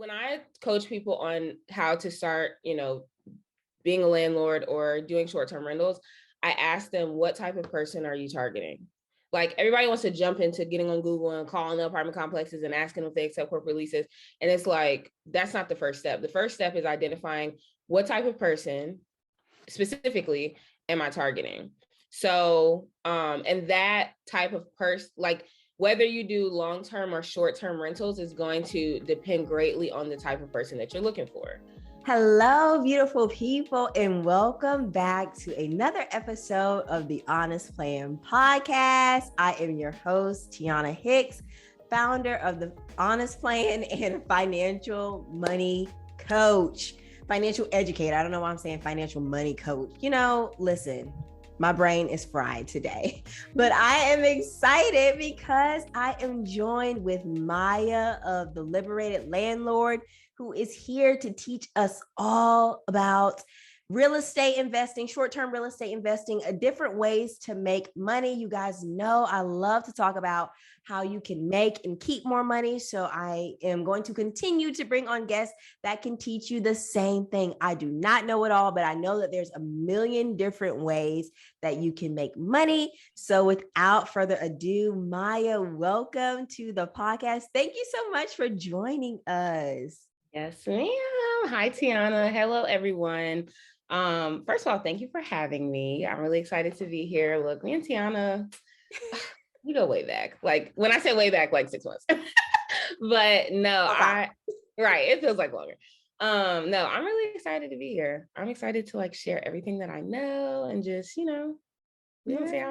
when I coach people on how to start, being a landlord or doing short-term rentals, I ask them, what type of person are you targeting? Like, everybody wants to jump into getting on Google and calling the apartment complexes and asking if they accept corporate leases. And it's like, that's not the first step. The first step is identifying what type of person specifically am I targeting? So, and that type of person, like whether you do long-term or short-term rentals, is going to depend greatly on the type of person that you're looking for. Hello, beautiful people, and welcome back to another episode of the Honest Plan podcast. I am your host, Tiana Hicks, founder of the Honest Plan and financial money coach, financial educator. I don't know why I'm saying financial money coach. Listen, my brain is fried today, but I am excited because I am joined with Maya of the Liberated Landlord, who is here to teach us all about real estate investing, short-term real estate investing, different ways to make money. You guys know I love to talk about how you can make and keep more money. So I am going to continue to bring on guests that can teach you the same thing. I do not know it all, but I know that there's a million different ways that you can make money. So without further ado, Maya, welcome to the podcast. Thank you so much for joining us. Yes, ma'am. Hi, Tiana. Hello, everyone. First of all, thank you for having me. I'm really excited to be here. Look, me and Tiana, we go way back. Like, when I say way back, like 6 months. But no, right, it feels like longer. No, I'm really excited to be here. I'm excited to share everything that I know and just, we're gonna see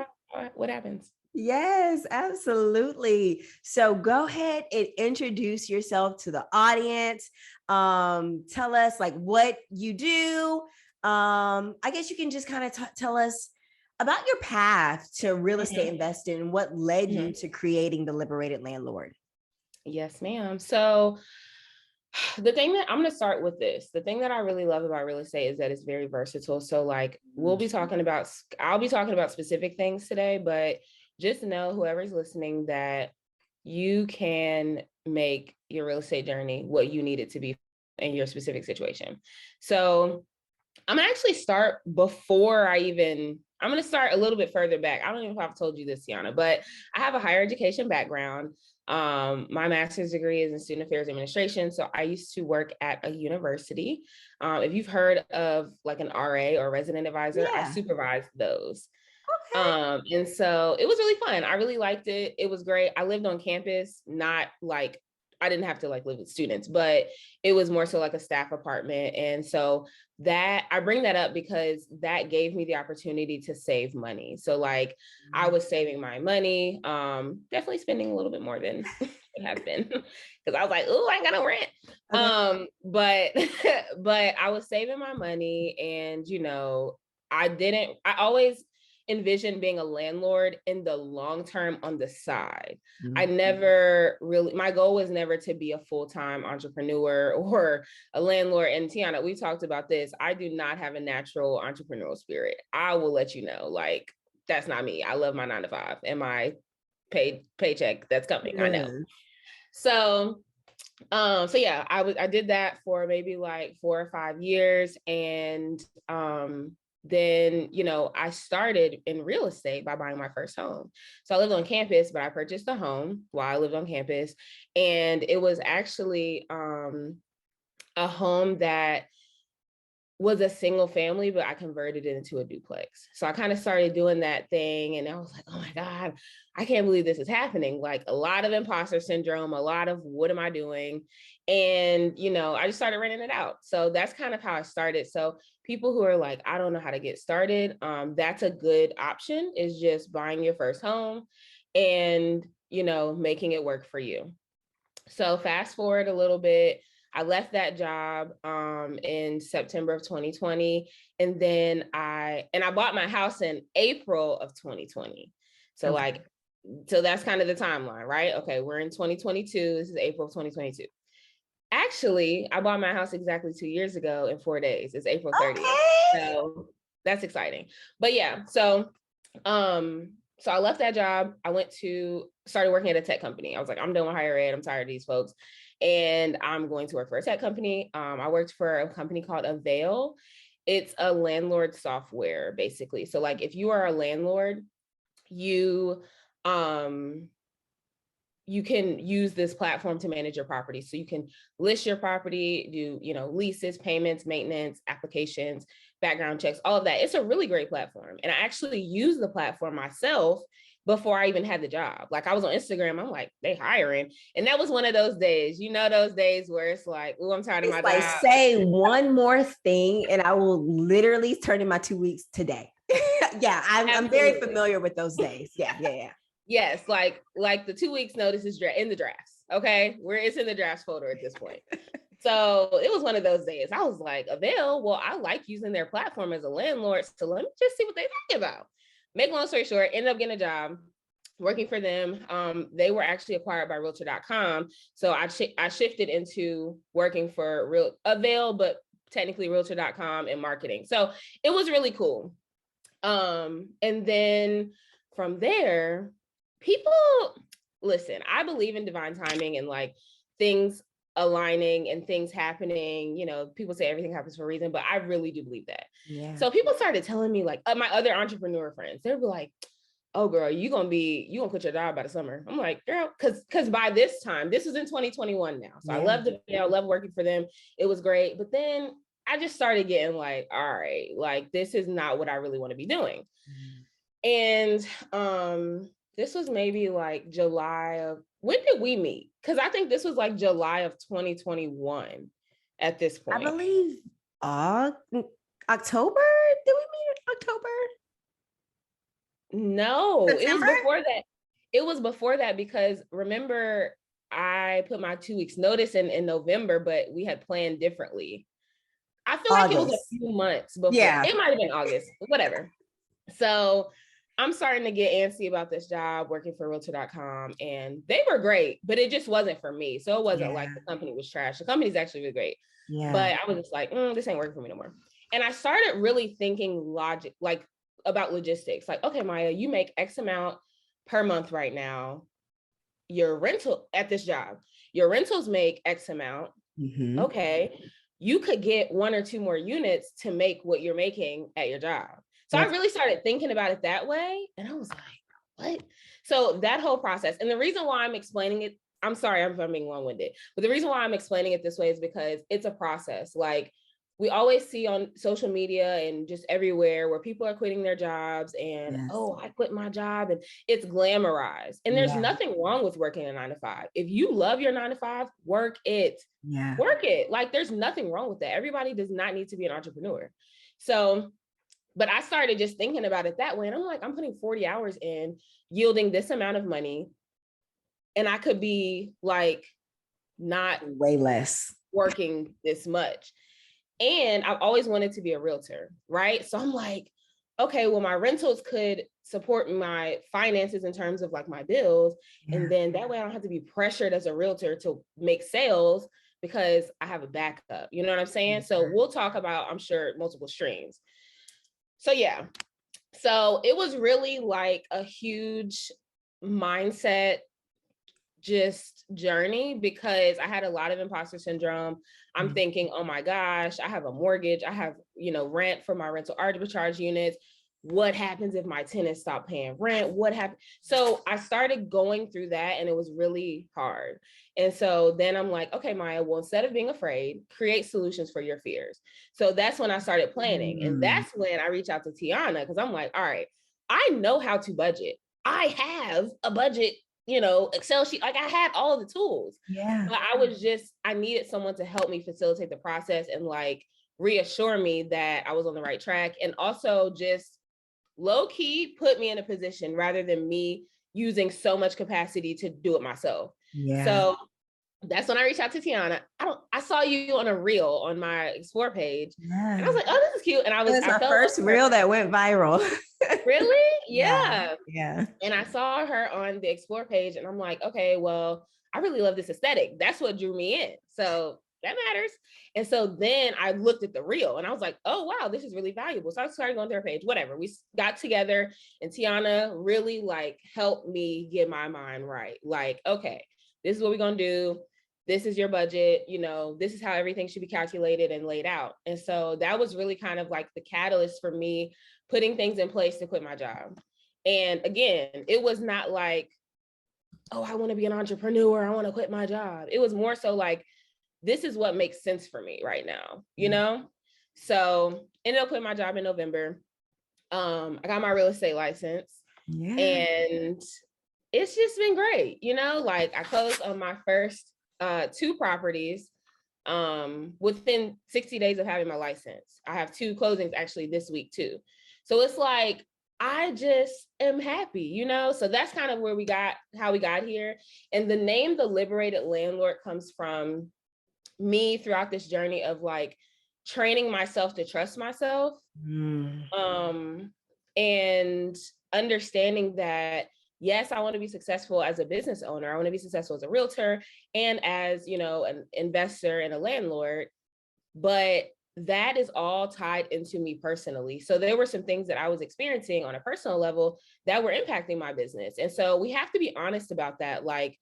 what happens. Yes, absolutely. So go ahead and introduce yourself to the audience. Tell us what you do. I guess you can just kind of tell us about your path to real estate investing and what led you to creating the Liberated Landlord. Yes, ma'am. So the thing that I'm going to start with this, the thing that I really love about real estate is that it's very versatile. So I'll be talking about specific things today, but just know, whoever's listening, that you can make your real estate journey what you need it to be in your specific situation. So I'm gonna actually start I'm going to start a little bit further back. I don't even know if I've told you this, Tiana, but I have a higher education background. My master's degree is in student affairs administration. So I used to work at a university. If you've heard of an RA or resident advisor, I supervised those. Okay. And so it was really fun. I really liked it. It was great. I lived on campus, not I didn't have to live with students, but it was more so a staff apartment. And so that I bring that up because that gave me the opportunity to save money. So I was saving my money, definitely spending a little bit more than it has been, because I was like, oh, I ain't got no rent. Okay. But I was saving my money, and I always envisioned being a landlord in the long term on the side. My goal was never to be a full-time entrepreneur or a landlord. And Tiana, we talked about this. I do not have a natural entrepreneurial spirit. I will let you know, that's not me. I love my 9 to 5 and my paycheck that's coming. I know. So yeah, I did that for maybe 4 or 5 years. And then, I started in real estate by buying my first home. So I lived on campus, but I purchased a home while I lived on campus. And it was actually a home that was a single family, but I converted it into a duplex. So I kind of started doing that thing. And I was like, oh my God, I can't believe this is happening. A lot of imposter syndrome, a lot of what am I doing? And, I just started renting it out. So that's kind of how I started. So people who are I don't know how to get started, that's a good option, is just buying your first home and, making it work for you. So fast forward a little bit, I left that job in September of 2020. And then I bought my house in April of 2020. So so that's kind of the timeline, right? Okay, we're in 2022. This is April of 2022. Actually, I bought my house exactly 2 years ago in 4 days. It's April 30th. Okay. So that's exciting. But yeah, so I left that job. I started working at a tech company. I was like, I'm done with higher ed. I'm tired of these folks. and I'm going to work for a tech company. I worked for a company called Avail. It's a landlord software, basically. So like if you are a landlord, you you can use this platform to manage your property. So you can list your property, do, leases, payments, maintenance, applications, background checks, all of that. It's a really great platform. And I actually used the platform myself before I even had the job. Like I was on Instagram, I'm like, they hiring. And that was one of those days, those days where it's like, oh, I'm tired of my job. Say one more thing and I will literally turn in my 2 weeks today. Yeah, I'm very familiar with those days. Yeah. Yes, like the 2 weeks notice is in the drafts. Okay, it's in the drafts folder at this point. So it was one of those days. I was like, Avail, well, I like using their platform as a landlord, so let me just see what they think about. Make long story short, ended up getting a job working for them. They were actually acquired by realtor.com. So I shifted into working for Avail, but technically realtor.com and marketing. So it was really cool. And then from there, listen, I believe in divine timing and like things aligning and things happening. People say everything happens for a reason, but I really do believe that. Yeah. So people started telling me, like, my other entrepreneur friends, they'd be like, oh girl, you gonna quit your job by the summer. I'm like, girl, because by this time, this was in 2021 now. So I loved it, I love working for them. It was great. But then I just started getting like, all right, like this is not what I really want to be doing. And this was maybe like July of, when did we meet? Because I think this was like July of 2021 at this point. I believe October? Did we meet in October? No, September? It was before that. It was before that because remember, I put my 2 weeks notice in November, but we had planned differently. I feel like it was a few months before. Yeah. It might have been August, whatever. So I'm starting to get antsy about this job working for realtor.com, and they were great, but it just wasn't for me. So it wasn't like the company was trash. The company's actually really great. Yeah. But I was just like, this ain't working for me no more. And I started really thinking about logistics. Like, okay, Maya, you make X amount per month right now. Your rental at this job, your rentals make X amount. Mm-hmm. Okay. You could get 1 or 2 more units to make what you're making at your job. So I really started thinking about it that way. And I was like, what? So that whole process. And the reason why I'm explaining it, I'm sorry, I'm being long-winded, but the reason why I'm explaining it this way is because it's a process. Like we always see on social media and just everywhere where people are quitting their jobs and, oh, I quit my job, and it's glamorized. And there's nothing wrong with working a 9-to-5. If you love your 9-to-5, work it. Yeah. Work it. Like there's nothing wrong with that. Everybody does not need to be an entrepreneur. So, but I started just thinking about it that way. And I'm like, I'm putting 40 hours in, yielding this amount of money. And I could be like, not way less working this much. And I've always wanted to be a realtor, right? So I'm like, okay, well, my rentals could support my finances in terms of like my bills. Yeah. And then that way I don't have to be pressured as a realtor to make sales because I have a backup. You know what I'm saying? Mm-hmm. So we'll talk about, I'm sure, multiple streams. So yeah, so it was really like a huge mindset just journey because I had a lot of imposter syndrome. I'm thinking, oh my gosh, I have a mortgage. I have, rent for my rental arbitrage units. What happens if my tenants stop paying rent? What happened? So I started going through that and it was really hard. And so then I'm like, okay, Maya, well, instead of being afraid, create solutions for your fears. So that's when I started planning. And that's when I reached out to Tiana because I'm like, all right, I know how to budget. I have a budget, Excel sheet. Like I had all of the tools. Yeah. But I needed someone to help me facilitate the process and like reassure me that I was on the right track. And also just low key put me in a position rather than me using so much capacity to do it myself. Yeah. So that's when I reached out to Tiana. I saw you on a reel on my Explore page. Yeah. And I was like, oh, this is cute. And I my first reel that went viral. Really? Yeah. Yeah. And I saw her on the Explore page and I'm like, okay, well, I really love this aesthetic. That's what drew me in. So that matters. And so then I looked at the reel and I was like, oh, wow, this is really valuable. So I started going to her page, whatever. We got together and Tiana really like helped me get my mind right. Like, okay, this is what we're going to do. this is your budget, you know, this is how everything should be calculated and laid out. And so that was really kind of like the catalyst for me putting things in place to quit my job. And again, it was not like, oh, I want to be an entrepreneur, I want to quit my job. It was more so like, this is what makes sense for me right now, you know? So ended up quitting my job in November. I got my real estate license, and it's just been great, you know, like I closed on my first 2 properties within 60 days of having my license. I have 2 closings actually this week too. So it's like, I just am happy, you know? So that's kind of how we got here. And the name, The Liberated Landlord, comes from me throughout this journey of like training myself to trust myself. And understanding that, yes, I want to be successful as a business owner. I want to be successful as a realtor and as, you know, an investor and a landlord, but that is all tied into me personally. So there were some things that I was experiencing on a personal level that were impacting my business. And so we have to be honest about that. Like,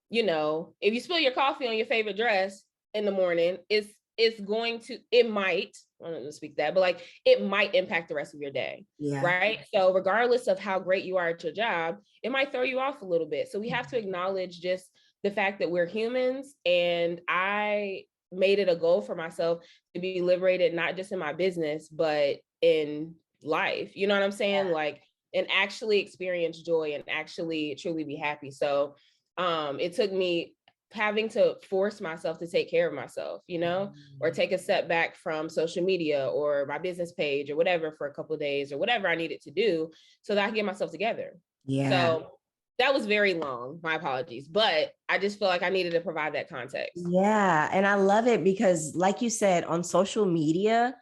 you know, if you spill your coffee on your favorite dress in the morning, it might, I don't know to speak that, but like it might impact the rest of your day. Right. So regardless of how great you are at your job, it might throw you off a little bit. So we have to acknowledge just the fact that we're humans. And I made it a goal for myself to be liberated, not just in my business, but in life. You know what I'm saying? Like, and actually experience joy and actually truly be happy. So it took me having to force myself to take care of myself, you know, or take a step back from social media or my business page or whatever for a couple of days or whatever I needed to do so that I could get myself together. So that was very long, my apologies, but I just feel like I needed to provide that context. Yeah. And I love it because like you said, on social media,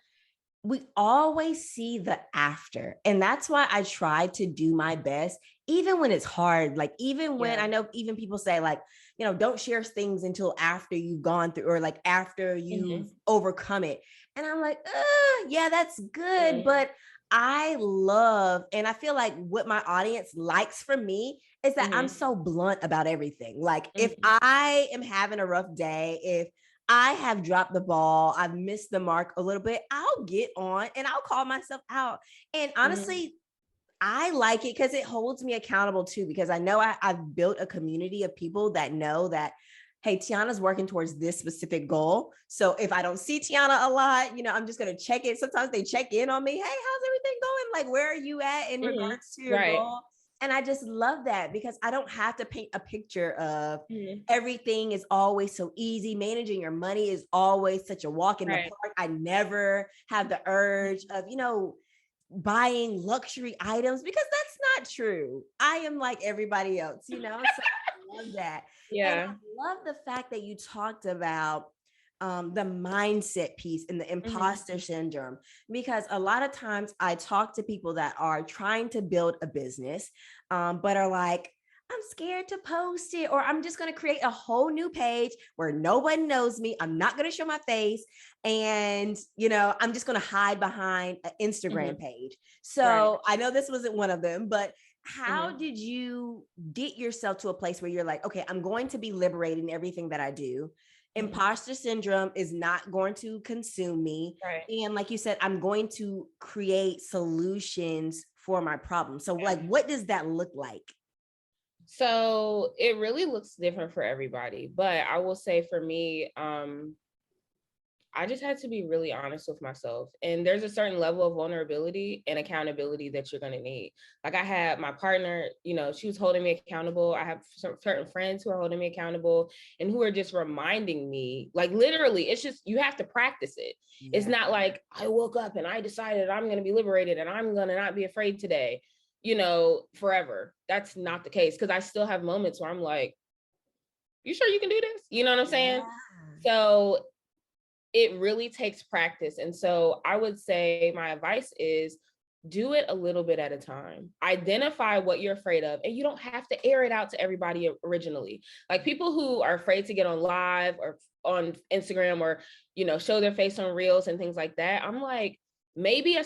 we always see the after. And that's why I try to do my best, even when it's hard. Like, even when I know, even people say like, you know, don't share things until after you've gone through, or like after you've overcome it. And I'm like, yeah, that's good. But I love, and I feel like what my audience likes from me is that I'm so blunt about everything. Like if I am having a rough day, if I have dropped the ball, I've missed the mark a little bit, I'll get on and I'll call myself out. And honestly, I like it because it holds me accountable too, because I know I've built a community of people that know that, hey, Tiana's working towards this specific goal. So if I don't see Tiana a lot, you know, I'm just going to check it. Sometimes they check in on me. Hey, how's everything going? Like, where are you at in regards to your goal? And I just love that because I don't have to paint a picture of everything is always so easy. Managing your money is always such a walk in the park. I never have the urge of, you know, buying luxury items because that's not true. I am like everybody else, you know, so I love that. And I love the fact that you talked about the mindset piece and the imposter syndrome, because a lot of times I talk to people that are trying to build a business, but are like, I'm scared to post it, or I'm just going to create a whole new page where nobody knows me. I'm not going to show my face. And, you know, I'm just going to hide behind an Instagram page. So I know this wasn't one of them, but how did you get yourself to a place where you're like, okay, I'm going to be liberated in everything that I do. Imposter syndrome is not going to consume me. And like you said, I'm going to create solutions for my problem. So like, what does that look like? So it really looks different for everybody, but I will say for me, I just had to be really honest with myself. And there's a certain level of vulnerability and accountability that you're going to need. Like I had my partner, you know, she was holding me accountable. I have certain friends who are holding me accountable and who are just reminding me, like literally, it's just, you have to practice it. It's not like I woke up and I decided I'm going to be liberated and I'm going to not be afraid today, you know, forever. That's not the case. Cause I still have moments where I'm like, you sure you can do this? You know what I'm saying? So it really takes practice. And so I would say my advice is do it a little bit at a time. Identify what you're afraid of, and you don't have to air it out to everybody originally. Like people who are afraid to get on live or on Instagram or, you know, show their face on reels and things like that. I'm like, maybe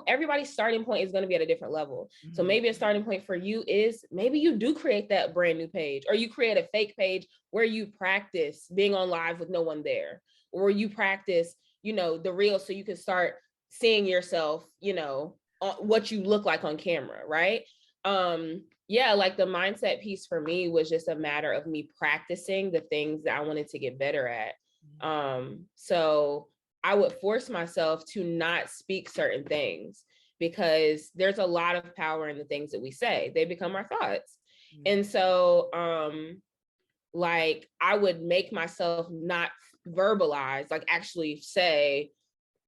everybody's starting point is going to be at a different level. So maybe a starting point for you is maybe you do create that brand new page, or you create a fake page where you practice being on live with no one there, or you practice, the real, so you can start seeing yourself, what you look like on camera, right? Yeah, like the mindset piece for me was just a matter of me practicing the things that I wanted to get better at. So I would force myself to not speak certain things, because there's a lot of power in the things that we say. They become our thoughts. And so like I would make myself not verbalize, like actually say,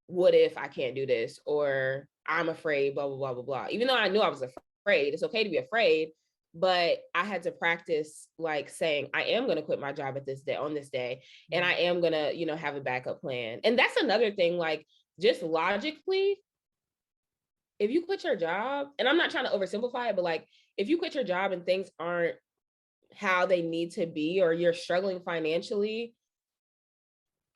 what if I can't do this, or I'm afraid, blah, blah, blah, blah, blah. Even though I knew I was afraid, it's okay to be afraid, but I had to practice like saying, I am going to quit my job on this day, and I am going to, have a backup plan. And that's another thing, like just logically, if you quit your job, and I'm not trying to oversimplify it, but like if you quit your job and things aren't how they need to be, or you're struggling financially,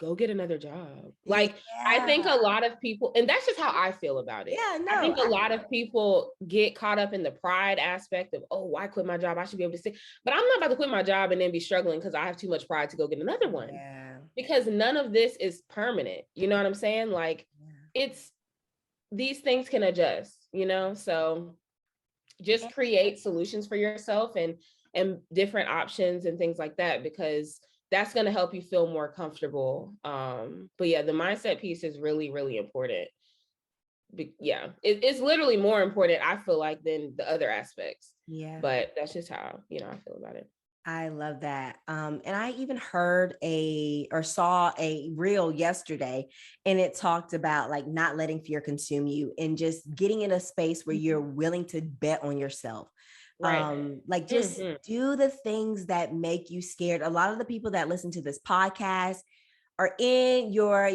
go get another job. Like, I think a lot of people, and that's just how I feel about it. Yeah, no, I think a lot of people get caught up in the pride aspect of, oh, why quit my job? I should be able to stay. But I'm not about to quit my job and then be struggling because I have too much pride to go get another one. Yeah. Because none of this is permanent. You know what I'm saying? Like, these things can adjust, So just create solutions for yourself and different options and things like that, because that's going to help you feel more comfortable. But yeah, the mindset piece is really, really important. Yeah, it's literally more important, I feel like, than the other aspects. Yeah. But that's just how, I feel about it. I love that. And I even heard saw a reel yesterday, and it talked about like not letting fear consume you and just getting in a space where you're willing to bet on yourself. Right. Like just do the things that make you scared. A lot of the people that listen to this podcast are in your,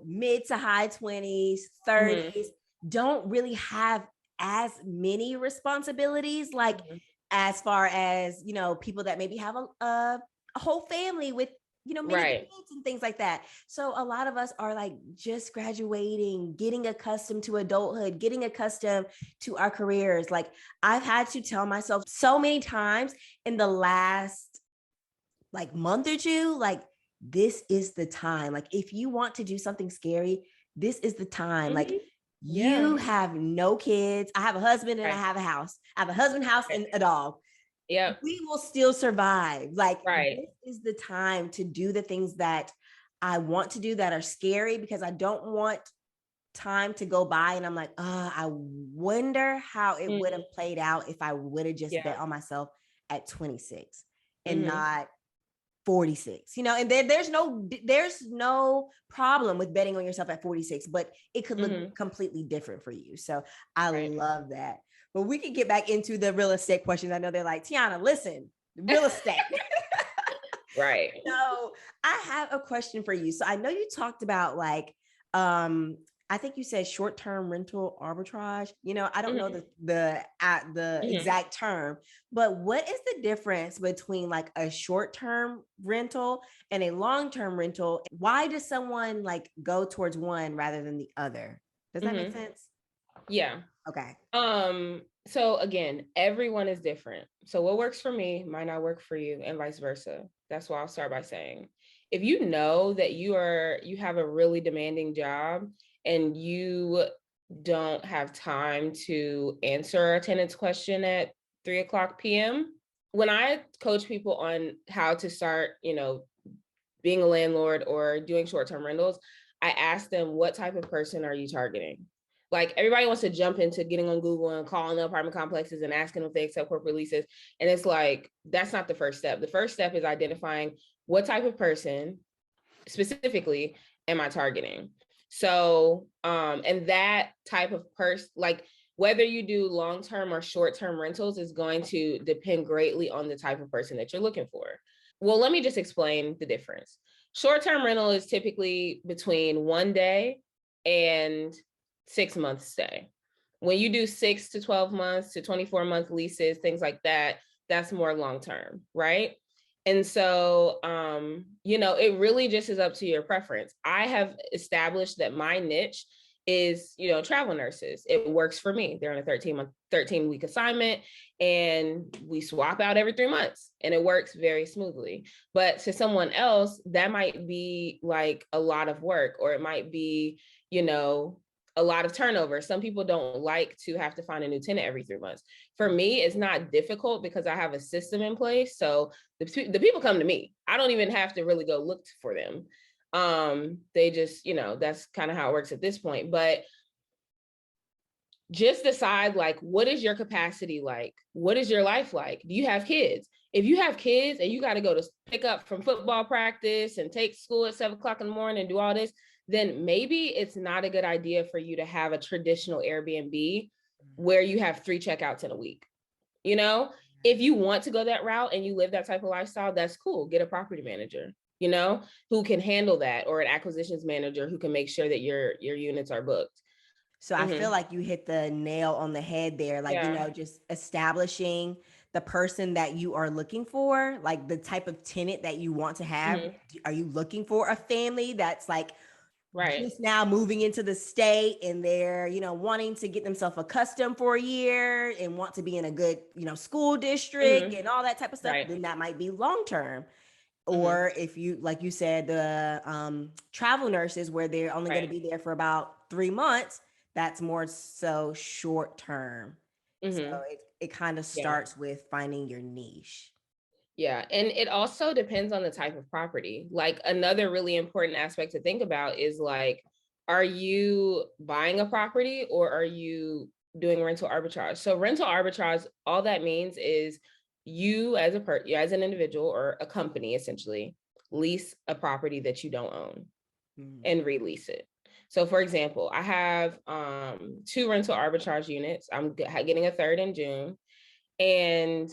mid to high 20s, 30s, don't really have as many responsibilities, like as far as, people that maybe have a whole family with, many kids and things like that. So a lot of us are like just graduating, getting accustomed to adulthood, getting accustomed to our careers. Like I've had to tell myself so many times in the last like month or two, like this is the time. Like if you want to do something scary, this is the time. Like you have no kids. I have a husband and I have a house. I have a husband, house, and a dog. Yeah. We will still survive. Like this is the time to do the things that I want to do that are scary, because I don't want time to go by and I'm like, I wonder how it would have played out if I would have just bet on myself at 26 and not 46, and there's no problem with betting on yourself at 46, but it could look completely different for you. So I love that. But we can get back into the real estate questions. I know they're like, Tiana, listen, real estate. Right. So I have a question for you. So I know you talked about like, I think you said short-term rental arbitrage. I don't know the exact term, but what is the difference between like a short-term rental and a long-term rental? Why does someone like go towards one rather than the other? Does that make sense? Yeah. Okay. So again, everyone is different. So what works for me might not work for you, and vice versa. That's why I'll start by saying, if you know that you have a really demanding job and you don't have time to answer a tenant's question at 3:00 p.m. When I coach people on how to start, being a landlord or doing short-term rentals, I ask them, what type of person are you targeting? Like everybody wants to jump into getting on Google and calling the apartment complexes and asking if they accept corporate leases. And it's like, that's not the first step. The first step is identifying what type of person specifically am I targeting? So, and that type of person, like whether you do long-term or short-term rentals, is going to depend greatly on the type of person that you're looking for. Well, let me just explain the difference. Short-term rental is typically between 1 day and 6 months stay. When you do 6 to 12 months to 24-month leases, things like that, that's more long-term, right? And so, it really just is up to your preference. I have established that my niche is, travel nurses. It works for me. They're on a 13-week assignment, and we swap out every 3 months, and it works very smoothly. But to someone else, that might be like a lot of work, or it might be, a lot of turnover. Some people don't like to have to find a new tenant every 3 months. For me, it's not difficult because I have a system in place. So the people come to me. I don't even have to really go look for them. They just, that's kind of how it works at this point. But just decide, like, what is your capacity like? What is your life like? Do you have kids? If you have kids and you got to go to pick up from football practice and take school at 7:00 in the morning and do all this, then maybe it's not a good idea for you to have a traditional Airbnb where you have 3 checkouts in a week. If you want to go that route and you live that type of lifestyle, that's cool. Get a property manager, who can handle that, or an acquisitions manager who can make sure that your units are booked. So I feel like you hit the nail on the head there. Like, just establishing the person that you are looking for, like the type of tenant that you want to have. Are you looking for a family that's like just now moving into the state, and they're, wanting to get themselves accustomed for a year and want to be in a good, school district and all that type of stuff? Then that might be long-term. Or if you, like you said, the travel nurses, where they're only going to be there for about 3 months, that's more so short term. So it kind of starts with finding your niche. Yeah. And it also depends on the type of property. Like, another really important aspect to think about is, like, are you buying a property or are you doing rental arbitrage? So rental arbitrage, all that means is you as an individual or a company, essentially, lease a property that you don't own and release it. So for example, I have 2 rental arbitrage units. I'm getting a third in June. And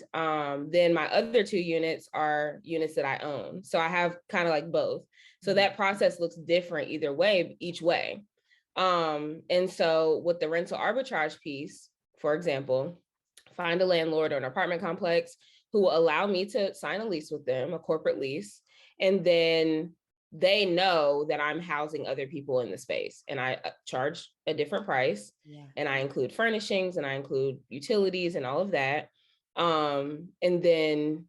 then my other 2 units are units that I own. So I have kind of like both. So that process looks different each way. And so with the rental arbitrage piece, for example, find a landlord or an apartment complex who will allow me to sign a lease with them, a corporate lease. And then they know that I'm housing other people in the space, and I charge a different price, and I include furnishings and I include utilities and all of that. And then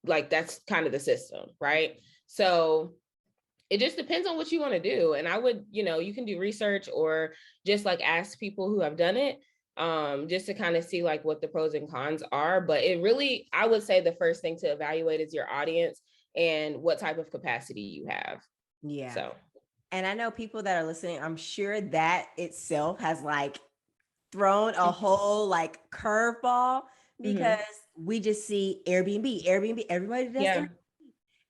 that's kind of the system, right? So it just depends on what you want to do. And I would, you can do research or just like ask people who have done it, just to kind of see like what the pros and cons are. But it really, I would say the first thing to evaluate is your audience and what type of capacity you have. Yeah. So, and I know people that are listening, I'm sure that itself has like thrown a whole like curveball, because we just see Airbnb, everybody does Airbnb.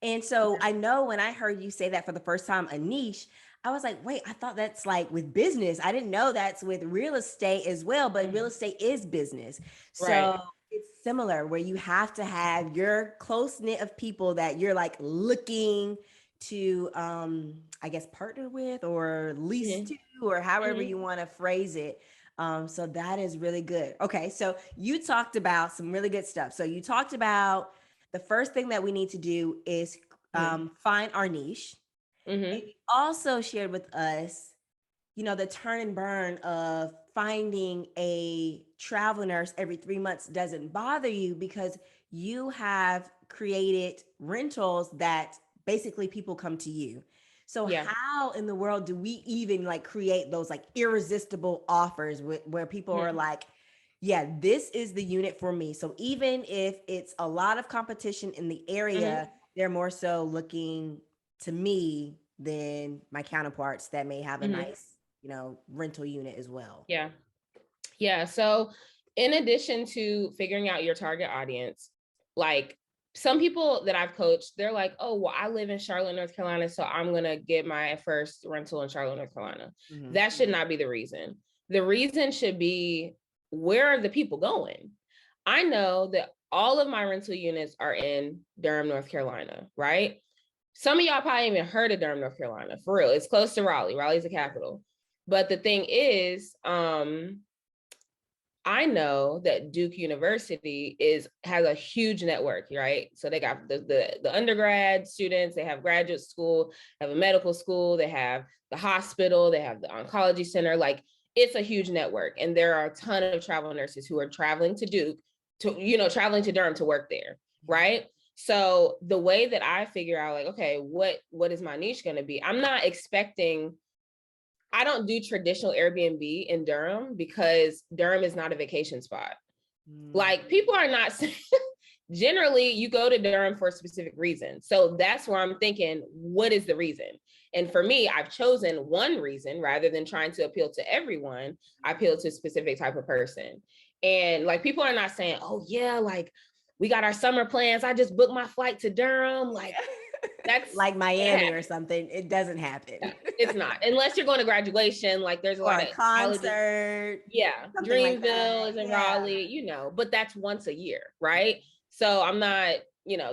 And so I know when I heard you say that for the first time, a niche, I was like, wait, I thought that's like with business. I didn't know that's with real estate as well, but real estate is business. So it's similar, where you have to have your close knit of people that you're like looking to, I guess, partner with or lease to, or however you want to phrase it. So that is really good. Okay. So you talked about some really good stuff. So you talked about the first thing that we need to do is find our niche. And you also shared with us, the turn and burn of finding a travel nurse every 3 months doesn't bother you, because you have created rentals that basically people come to you. So how in the world do we even like create those like irresistible offers where people are like, yeah, this is the unit for me. So even if it's a lot of competition in the area, they're more so looking to me than my counterparts that may have a nice, rental unit as well. Yeah. Yeah. So in addition to figuring out your target audience, like some people that I've coached, they're like, oh, well, I live in Charlotte, North Carolina, so I'm going to get my first rental in Charlotte, North Carolina. That should not be the reason. The reason should be, where are the people going? I know that all of my rental units are in Durham, North Carolina, right? Some of y'all probably even heard of Durham, North Carolina. For real, it's close to Raleigh. Raleigh's the capital. But the thing is, I I know that Duke University has a huge network, right? So they got the undergrad students, they have graduate school, they have a medical school, they have the hospital, they have the oncology center. Like, it's a huge network. And there are a ton of travel nurses who are traveling to Duke, traveling to Durham to work there, right? So the way that I figure out, like, okay, what is my niche going to be? I don't do traditional Airbnb in Durham because Durham is not a vacation spot. Like, people are not generally, you go to Durham for a specific reason. So that's where I'm thinking, what is the reason? And for me, I've chosen one reason rather than trying to appeal to everyone. I appeal to a specific type of person. And like, people are not saying, oh yeah, like, we got our summer plans, I just booked my flight to Durham. Like, that's like Miami or something. It doesn't happen. Yeah, it's not, unless you're going to graduation. Like, there's a lot of concert. Yeah, Dreamville is in Raleigh, but that's once a year, right? So I'm not,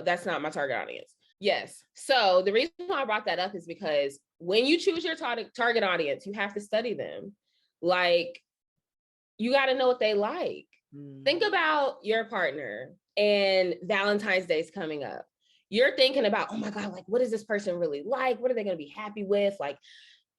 that's not my target audience. Yes. So the reason why I brought that up is because when you choose your target audience, you have to study them. Like, you got to know what they like. Think about your partner and Valentine's Day is coming up. You're thinking about, oh my God, like, what is this person really like? What are they going to be happy with? Like,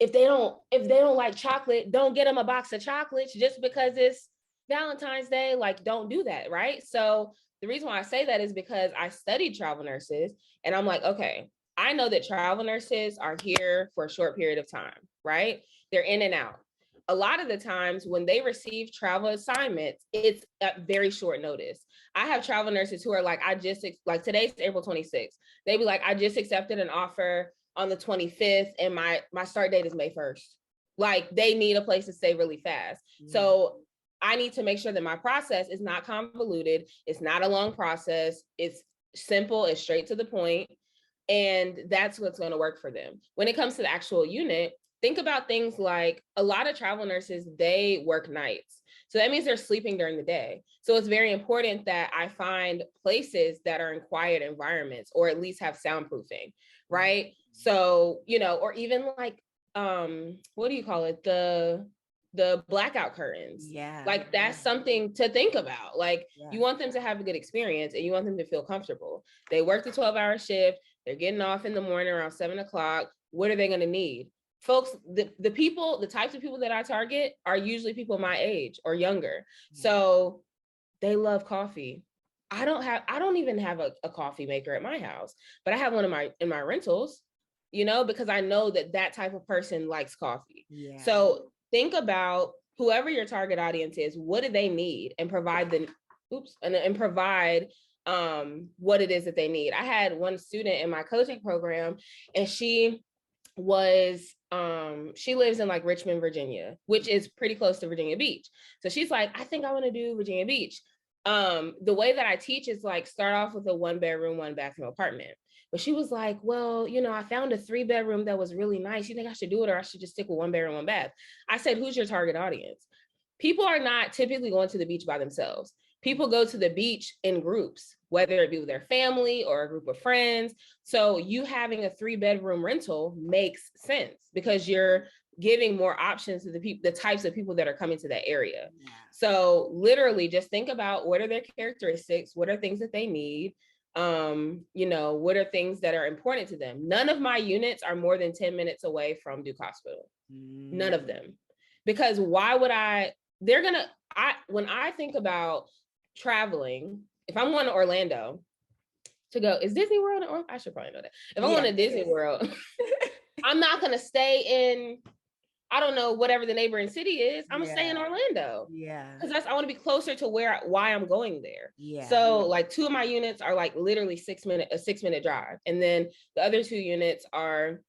if they don't like chocolate, don't get them a box of chocolates just because it's Valentine's Day. Like, don't do that, right? So the reason why I say that is because I studied travel nurses, and I'm like, okay, I know that travel nurses are here for a short period of time, right? They're in and out. A lot of the times when they receive travel assignments, it's at very short notice. I have travel nurses who are like, today's April 26th. They be like, I just accepted an offer on the 25th and my start date is May 1st. Like, they need a place to stay really fast. So I need to make sure that my process is not convoluted. It's not a long process. It's simple, it's straight to the point. And that's what's going to work for them. When it comes to the actual unit, think about things like, a lot of travel nurses, they work nights. So that means they're sleeping during the day. So it's very important that I find places that are in quiet environments, or at least have soundproofing, right? So, or even like, what do you call it? The blackout curtains. Yeah. Like, that's something to think about. Like, you want them to have a good experience and you want them to feel comfortable. They work the 12-hour shift. They're getting off in the morning around 7:00. What are they going to need? Folks, the types of people that I target are usually people my age or younger. So they love coffee. I don't even have a coffee maker at my house, but I have one in my rentals, because I know that type of person likes coffee. Yeah. So think about whoever your target audience is, what do they need, and provide what it is that they need. I had one student in my coaching program, and she lives in like Richmond, Virginia, which is pretty close to Virginia Beach. So she's like, I think I want to do Virginia Beach. The way that I teach is like, start off with a 1-bedroom, 1-bathroom apartment. But she was like, well, I found a 3-bedroom that was really nice. You think I should do it, or I should just stick with 1-bedroom, 1-bath? I said, who's your target audience? People are not typically going to the beach by themselves. People go to the beach in groups, whether it be with their family or a group of friends. So you having a 3-bedroom rental makes sense because you're giving more options to the types of people that are coming to that area. Yeah. So literally just think about, what are their characteristics? What are things that they need? What are things that are important to them? None of my units are more than 10 minutes away from Duke Hospital. None of them. Because why would when I think about traveling, if I'm going to Orlando to go, is Disney World, or I should probably know that. If I'm going to Disney World, I'm not going to stay in, I don't know, whatever the neighboring city is. I'm gonna stay in Orlando. Yeah. Because I want to be closer to why I'm going there. Yeah. So like 2 of my units are like literally a 6-minute drive. And then the other 2 units are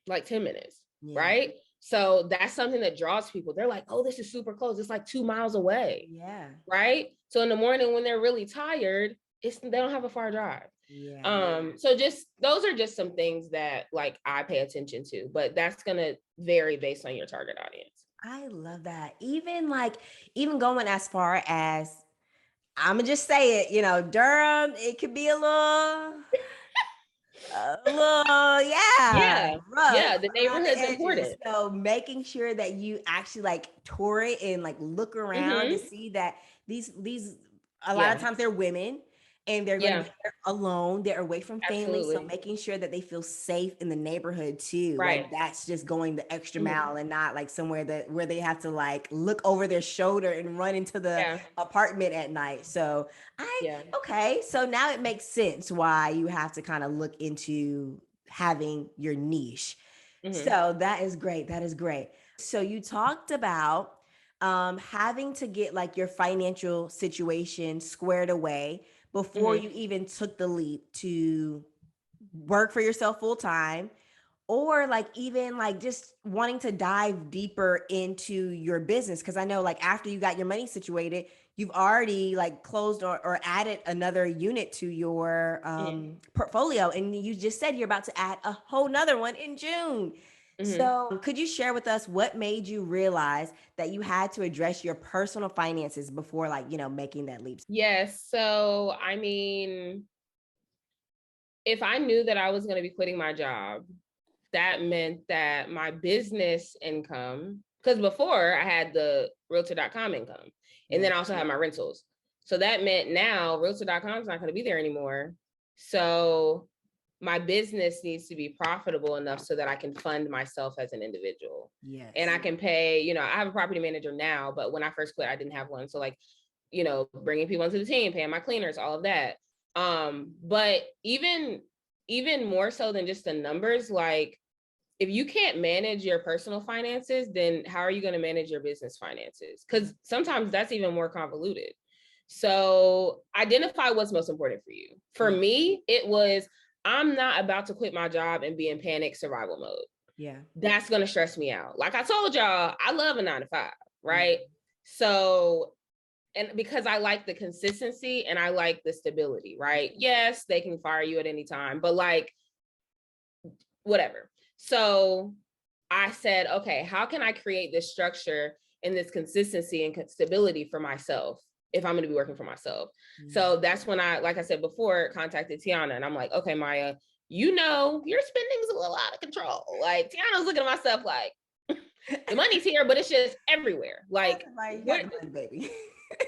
like 10 minutes. Yeah. Right. So that's something that draws people. They're like, oh, this is super close. It's like 2 miles away. Yeah. Right. So in the morning when they're really tired, they don't have a far drive. Yeah. So just, those are just some things that like I pay attention to, but that's going to vary based on your target audience. I love that. Even going as far as, I'm gonna just say it, Durham, it could be a Yeah. rough Yeah. The around the neighborhood's edges. important. So making sure that you actually like tour it and like look around to Mm-hmm. see that these a lot of Yeah. times they're women and they're going to Yeah. be there alone. They're away from family. So Absolutely. making sure that they feel safe in the neighborhood too. Right. Like that's just going the extra Mm-hmm. mile and not like somewhere that where they have to like look over their shoulder and run into the Yeah. apartment at night. So I Yeah. okay. So now it makes sense why you have to kind of look into having your niche. Mm-hmm. So that is great. That is great. So you talked about having to get like your financial situation squared away before Mm-hmm. you even took the leap to work for yourself full time, or like even like just wanting to dive deeper into your business, because I know like after you got your money situated, you've already like closed or added another unit to your Mm-hmm. portfolio, and you just said you're about to add a whole nother one in June. Mm-hmm. So could you share with us what made you realize that you had to address your personal finances before like making that leap? Yes. So, I mean, if I knew that I was going to be quitting my job, that meant that my business income, because before I had the realtor.com income, and Yeah. then I also had my rentals. So that meant now realtor.com is not going to be there anymore. So my business needs to be profitable enough so that I can fund myself as an individual. Yes. And I can pay, I have a property manager now, but when I first quit, I didn't have one. So like, bringing people into the team, paying my cleaners, all of that. But even more so than just the numbers, like if you can't manage your personal finances, then how are you going to manage your business finances? Because sometimes that's even more convoluted. So identify what's most important for you. For me, it was, I'm not about to quit my job and be in panic survival mode. Yeah. That's going to stress me out. Like I told y'all, I love a 9 to 5, right? So, and because I like the consistency and I like the stability, right? Yes, they can fire you at any time, but like, whatever. So I said, okay, how can I create this structure and this consistency and stability for myself if I'm going to be working for myself? So that's when I, like I said before, contacted Tiana and I'm like, okay, Maya, your spending's a little out of control. Like Tiana's looking at my stuff like, the money's here, but it's just everywhere. Like, you got the money, baby.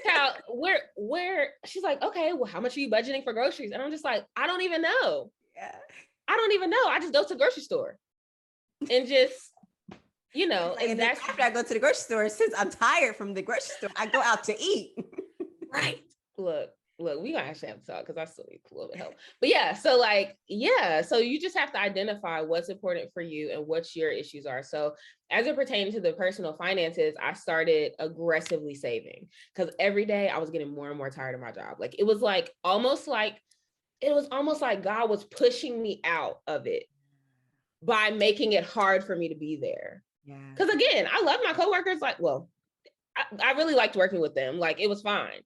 how, where, she's like, okay, well, how much are you budgeting for groceries? And I'm just like, I don't even know. Yeah. I don't even know. I just go to the grocery store and just, And then after I go to the grocery store, since I'm tired from the grocery store, I go out to eat. Right. Look, we gonna actually have to talk because I still need a little bit of help. But yeah, so you just have to identify what's important for you and what your issues are. So as it pertains to the personal finances, I started aggressively saving because every day I was getting more and more tired of my job. Like it was almost like God was pushing me out of it by making it hard for me to be there. Yeah. Because again, I love my coworkers. Like, well, I really liked working with them. Like it was fine.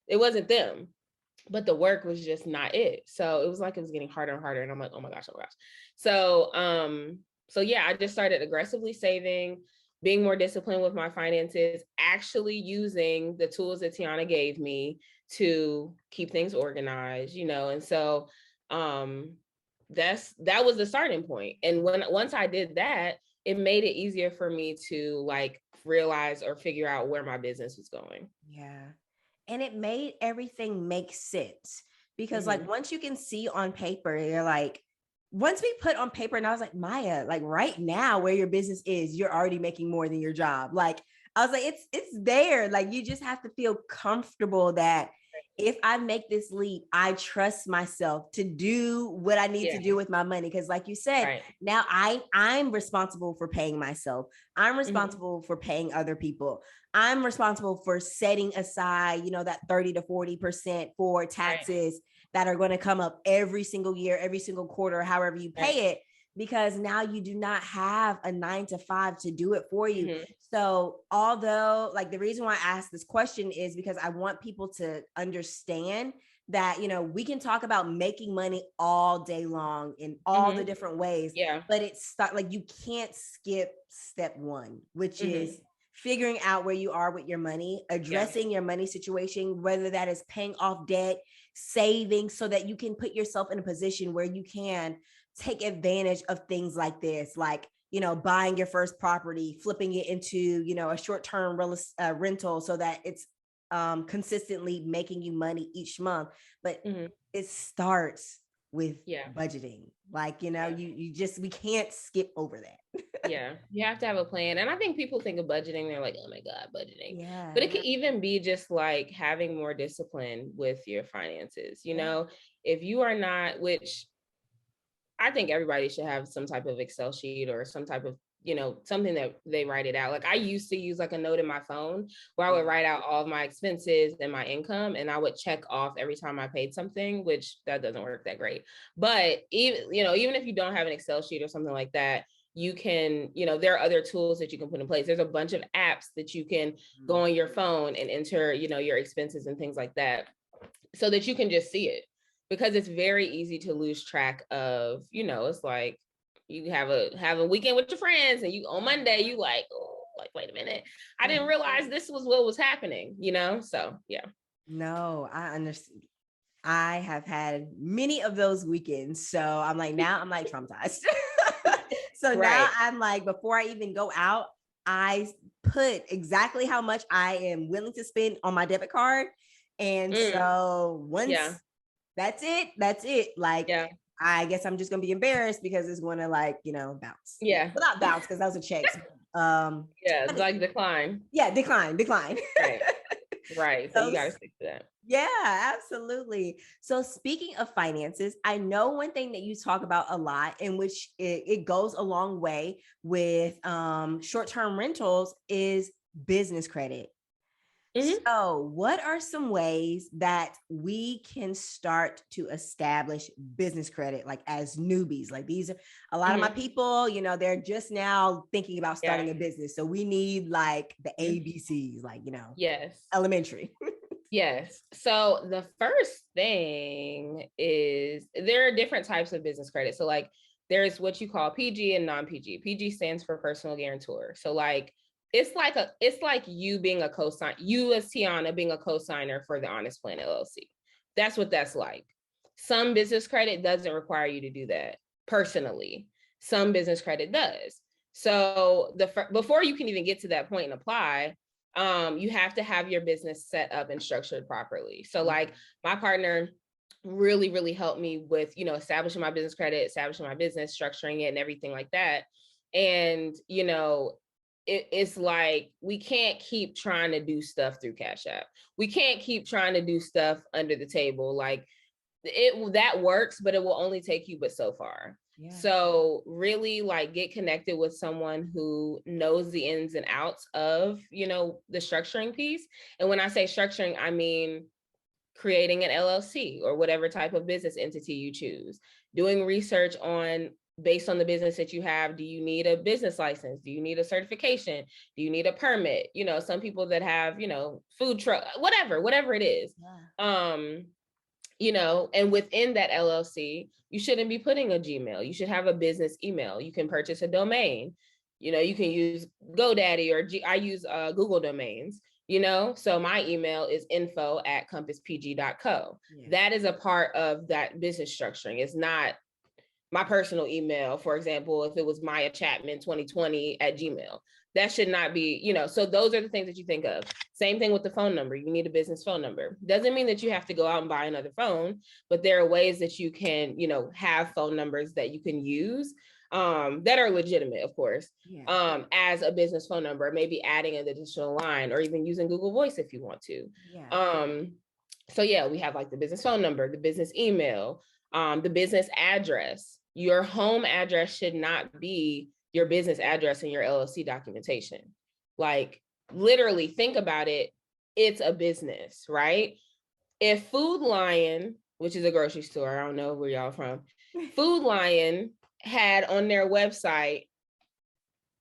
It wasn't them, but the work was just not it. So it was like it was getting harder and harder. And I'm like, oh my gosh. So yeah, I just started aggressively saving, being more disciplined with my finances, actually using the tools that Tiana gave me to keep things organized, and so that was the starting point. And once I did that, it made it easier for me to like realize or figure out where my business was going. Yeah. And it made everything make sense because like once you can see on paper, you're like, once we put on paper, and I was like, Maya, like right now where your business is, you're already making more than your job. Like I was like, it's there. Like you just have to feel comfortable that if I make this leap, I trust myself to do what I need to do with my money. Cause like you said, now I'm responsible for paying myself. I'm responsible for paying other people. I'm responsible for setting aside, that 30 to 40% for taxes that are going to come up every single year, every single quarter, however you pay it, because now you do not have a 9 to 5 to do it for you. So although like the reason why I asked this question is because I want people to understand that, we can talk about making money all day long in all the different ways, but it's like you can't skip step one, which is figuring out where you are with your money, addressing your money situation, whether that is paying off debt, saving so that you can put yourself in a position where you can take advantage of things like this, like, buying your first property, flipping it into, a short-term rental so that it's consistently making you money each month. But it starts with budgeting. Like, we can't skip over that. Yeah, you have to have a plan. And I think people think of budgeting, they're like, oh my God, budgeting. Yeah. But it could even be just like having more discipline with your finances. If you are not, which I think everybody should have some type of Excel sheet or some type of, something that they write it out. Like I used to use like a note in my phone where I would write out all of my expenses and my income, and I would check off every time I paid something, which that doesn't work that great. But even if you don't have an Excel sheet or something like that, you can, there are other tools that you can put in place. There's a bunch of apps that you can go on your phone and enter, your expenses and things like that, so that you can just see it. Because it's very easy to lose track of, it's like you have a weekend with your friends and you on Monday, you like, oh, like, wait a minute, I didn't realize this was what was happening, So, yeah. No, I understand. I have had many of those weekends. So I'm like, now I'm like traumatized. So now I'm like, before I even go out, I put exactly how much I am willing to spend on my debit card. And so once that's it. Like, I guess I'm just going to be embarrassed because it's going to bounce. Yeah. Well, not bounce because those are checks. It's like decline. Yeah. Decline. Right. So you got to stick to that. Yeah, absolutely. So speaking of finances, I know one thing that you talk about a lot, in which it goes a long way with short-term rentals, is business credit. So what are some ways that we can start to establish business credit, like as newbies? Like, these are a lot of my people, they're just now thinking about starting a business. So we need like the ABCs, like, elementary. Yes. So the first thing is there are different types of business credit. So like there's what you call PG and non-PG. PG stands for personal guarantor. So like it's like you being a co-sign, you as Tiana being a co-signer for the Honest Plan LLC. That's what that's like. Some business credit doesn't require you to do that personally. Some business credit does. So before you can even get to that point and apply, you have to have your business set up and structured properly. So like my partner really, really helped me with, establishing my business credit, establishing my business, structuring it and everything like that. And, it's like, we can't keep trying to do stuff through Cash App. We can't keep trying to do stuff under the table. Like that works, but it will only take you but so far. Yeah. So really like get connected with someone who knows the ins and outs of, the structuring piece. And when I say structuring, I mean creating an LLC or whatever type of business entity you choose, doing research on, based on the business that you have, do you need a business license? Do you need a certification? Do you need a permit? Some people that have, food truck, whatever it is. Yeah. And within that LLC, you shouldn't be putting a Gmail. You should have a business email. You can purchase a domain. You can use GoDaddy or I use Google domains. So my email is info@compasspg.co. Yeah. That is a part of that business structuring. It's not my personal email. For example, if it was Maya Chapman 2020 at Gmail, that should not be, so those are the things that you think of. Same thing with the phone number. You need a business phone number. Doesn't mean that you have to go out and buy another phone, but there are ways that you can, have phone numbers that you can use that are legitimate, of course, as a business phone number, maybe adding an additional line or even using Google Voice if you want to. Yeah. So yeah, we have like the business phone number, the business email, the business address. Your home address should not be your business address in your LLC documentation. Like literally think about it. It's a business, right? If Food Lion, which is a grocery store, I don't know where y'all from, Food Lion had on their website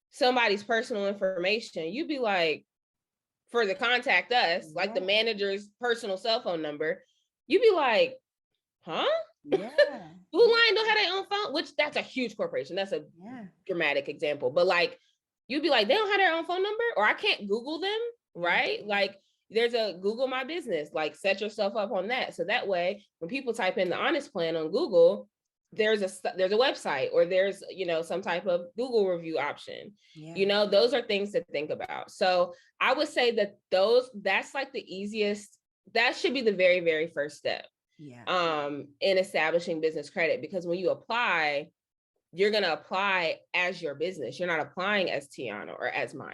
somebody's personal information, you'd be like, for the contact us, like the manager's personal cell phone number, you'd be like, huh? Yeah. Food Lion don't have their own phone, which that's a huge corporation. That's a dramatic example. But like, you'd be like, they don't have their own phone number, or I can't Google them, right? Like there's a Google My Business, like set yourself up on that. So that way, when people type in the Honest Plan on Google, there's a website, or there's, you know, some type of Google review option. Yeah. You know, those are things to think about. So I would say that that's like the easiest, that should be the very, very first step. Yeah. In establishing business credit, because when you apply, you're going to apply as your business. You're not applying as Tiana or as Maya.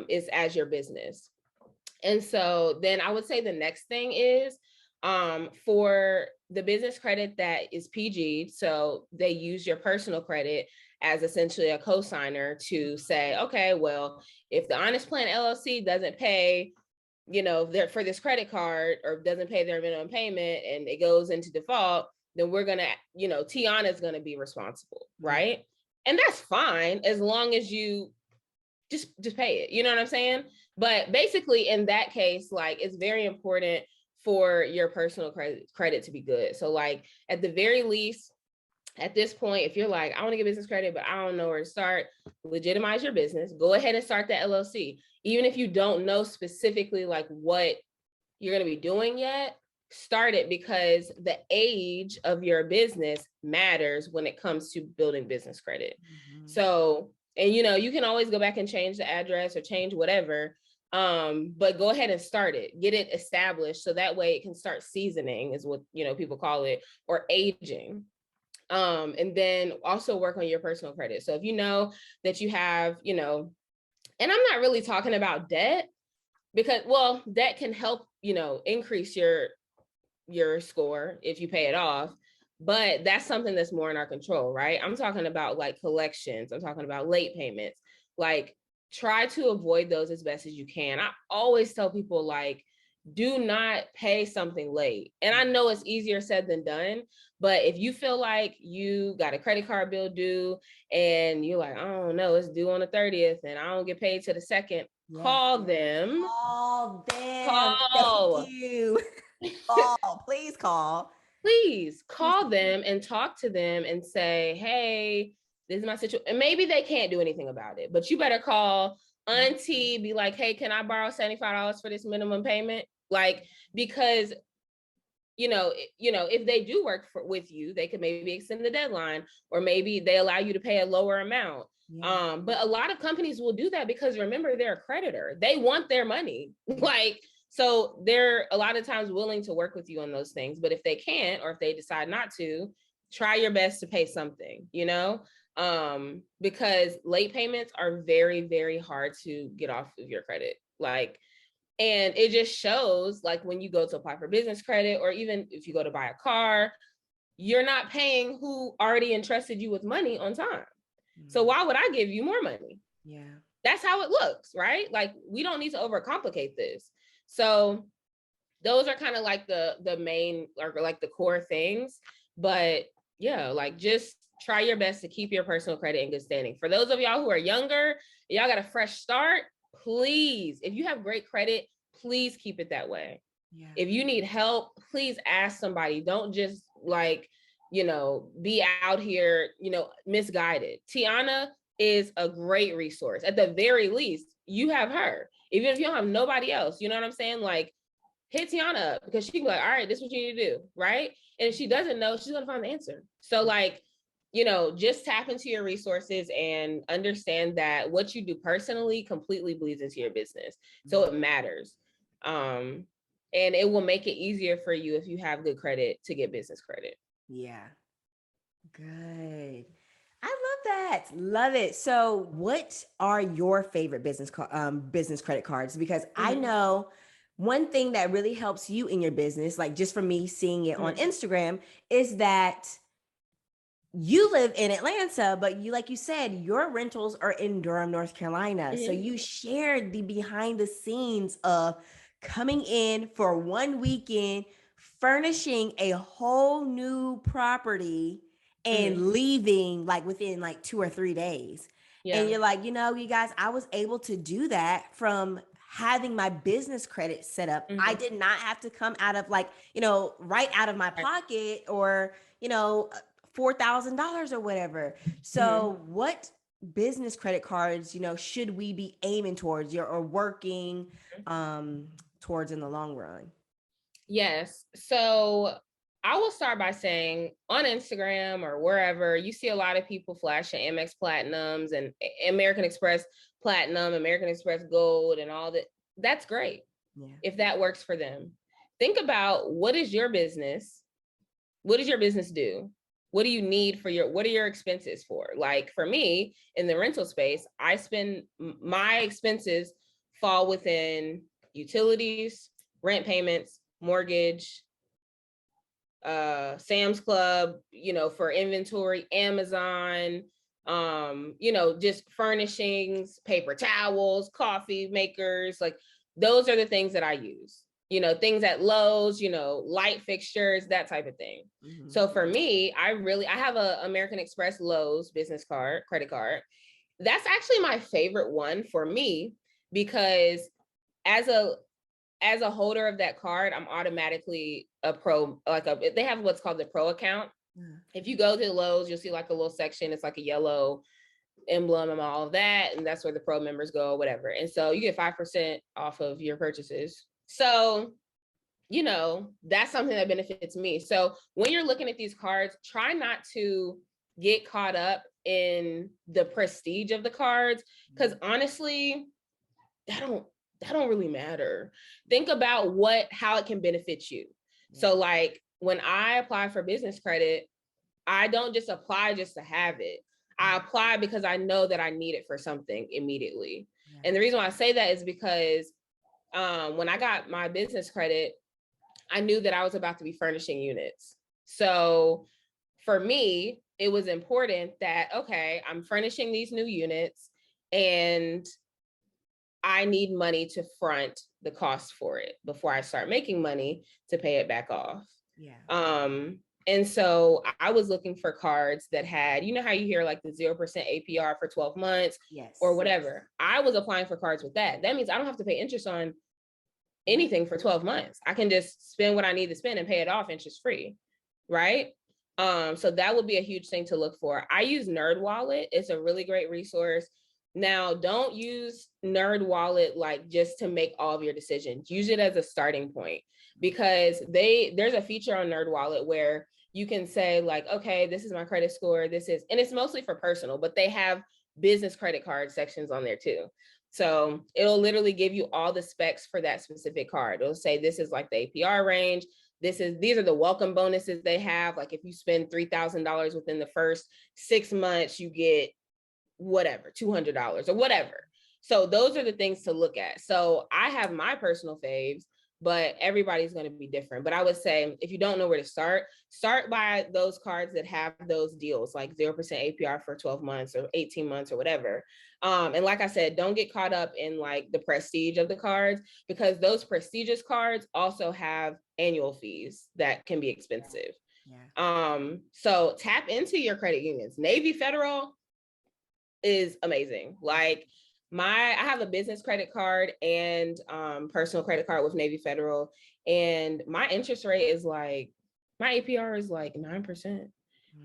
It's as your business. And so then I would say the next thing is, for the business credit that is PG, so they use your personal credit as essentially a cosigner to say, okay, well, if the Honest Plan LLC doesn't pay, you know, for this credit card, or doesn't pay their minimum payment and it goes into default, then we're going to, you know, Tiana is going to be responsible, right? Yeah. And that's fine as long as you just pay it. You know what I'm saying? But basically in that case, like, it's very important for your personal credit to be good. So like, at the very least, at this point, if you're like, I want to get business credit, but I don't know where to start, legitimize your business, go ahead and start the LLC. Even if you don't know specifically like what you're going to be doing yet, start it, because the age of your business matters when it comes to building business credit. Mm-hmm. So, and you know, you can always go back and change the address or change whatever. But go ahead and start it, get it established, so that way it can start seasoning, is what, you know, people call it, or aging. And then also work on your personal credit. So if you know that you have, you know, and I'm not really talking about debt, because, well, debt can help, you know, increase your score if you pay it off, but that's something that's more in our control, right? I'm talking about like collections. I'm talking about late payments. Like, try to avoid those as best as you can. I always tell people, like, do not pay something late. And I know it's easier said than done, but if you feel like you got a credit card bill due and you're like, I don't know, it's due on the 30th and I don't get paid till the 2nd, call them. Call them. Call. Thank you. Call. Please call. Please call them and talk to them and say, hey, this is my situation. And maybe they can't do anything about it, but you better call auntie, be like, hey, can I borrow $75 for this minimum payment? Like, because, you know, if they do work with you, they could maybe extend the deadline, or maybe they allow you to pay a lower amount. Yeah. But a lot of companies will do that because, remember, they're a creditor. They want their money. Like, so they're a lot of times willing to work with you on those things. But if they can't, or if they decide not to, try your best to pay something, you know, because late payments are very, very hard to get off of your credit. Like, and it just shows, like, when you go to apply for business credit, or even if you go to buy a car, you're not paying who already entrusted you with money on time. Mm-hmm. So why would I give you more money? Yeah. That's how it looks, right? Like, we don't need to overcomplicate this. So those are kind of like the main, or like the core things. But yeah, like, just try your best to keep your personal credit in good standing. For those of y'all who are younger, y'all got a fresh start, please, if you have great credit, please keep it that way. Yeah. If you need help, please ask somebody. Don't just, like, you know, be out here, you know, misguided. Tiana is a great resource. At the very least, you have her. Even if you don't have nobody else, you know what I'm saying? Like, hit Tiana up, because she can be like, all right, this is what you need to do, right? And if she doesn't know, she's gonna find the answer. So, like, you know, just tap into your resources and understand that what you do personally completely bleeds into your business. So it matters. And it will make it easier for you if you have good credit to get business credit. Yeah. Good. I love that. Love it. So what are your favorite business credit cards? Because I know one thing that really helps you in your business, like just from me seeing it on Instagram, is that you live in Atlanta, but you, like you said, your rentals are in Durham, North Carolina. So you shared the behind the scenes of coming in for one weekend, furnishing a whole new property, and leaving like within like 2 or 3 days. Yeah. And you're like, you know, you guys, I was able to do that from having my business credit set up. I did not have to come out of, like, you know, right out of my pocket, or, you know, $4,000 or whatever. So what business credit cards, you know, should we be aiming towards, or working towards in the long run? Yes. So I will start by saying on Instagram or wherever, you see a lot of people flashing Amex Platinums and American Express Platinum, American Express Gold, and all that. That's great. Yeah. If that works for them. Think about, what is your business? What does your business do? What do you need for what are your expenses for? Like for me in the rental space, my expenses fall within utilities, rent payments, mortgage, Sam's Club, for inventory, Amazon, just furnishings, paper towels, coffee makers, like those are the things that I use. Things at Lowe's, light fixtures, that type of thing. Mm-hmm. So for me, I have a American Express Lowe's business card, credit card. That's actually my favorite one for me, because as a holder of that card, I'm automatically a pro, they have what's called the pro account. Mm. If you go to Lowe's, you'll see like a little section. It's like a yellow emblem and all of that. And that's where the pro members go, whatever. And so you get 5% off of your purchases. So, that's something that benefits me. So when you're looking at these cards, try not to get caught up in the prestige of the cards, because honestly, that don't really matter. Think about how it can benefit you. Yeah. So like when I apply for business credit, I don't just apply just to have it. I apply because I know that I need it for something immediately. Yeah. And the reason why I say that is because when I got my business credit, I knew that I was about to be furnishing units. So for me, it was important that, okay, I'm furnishing these new units and I need money to front the cost for it before I start making money to pay it back off. Yeah. And so I was looking for cards that had, how you hear like the 0% APR for 12 months, yes, or whatever. Yes. I was applying for cards with that. That means I don't have to pay interest on anything for 12 months. I can just spend what I need to spend and pay it off interest free. Right. So that would be a huge thing to look for. I use NerdWallet. It's a really great resource. Now, don't use NerdWallet like just to make all of your decisions. Use it as a starting point, because there's a feature on NerdWallet where you can say like, okay, this is my credit score. And it's mostly for personal, but they have business credit card sections on there too. So it'll literally give you all the specs for that specific card. It'll say this is like the APR range. These are the welcome bonuses they have. Like if you spend $3,000 within the first 6 months, you get whatever, $200 or whatever. So those are the things to look at. So I have my personal faves, but everybody's going to be different. But I would say if you don't know where to start by those cards that have those deals, like 0% APR for 12 months or 18 months or whatever. And like I said, don't get caught up in like the prestige of the cards, because those prestigious cards also have annual fees that can be expensive. Yeah. So tap into your credit unions. Navy Federal is amazing. Like I have a business credit card and personal credit card with Navy Federal, and my interest rate is like, my APR is like 9%.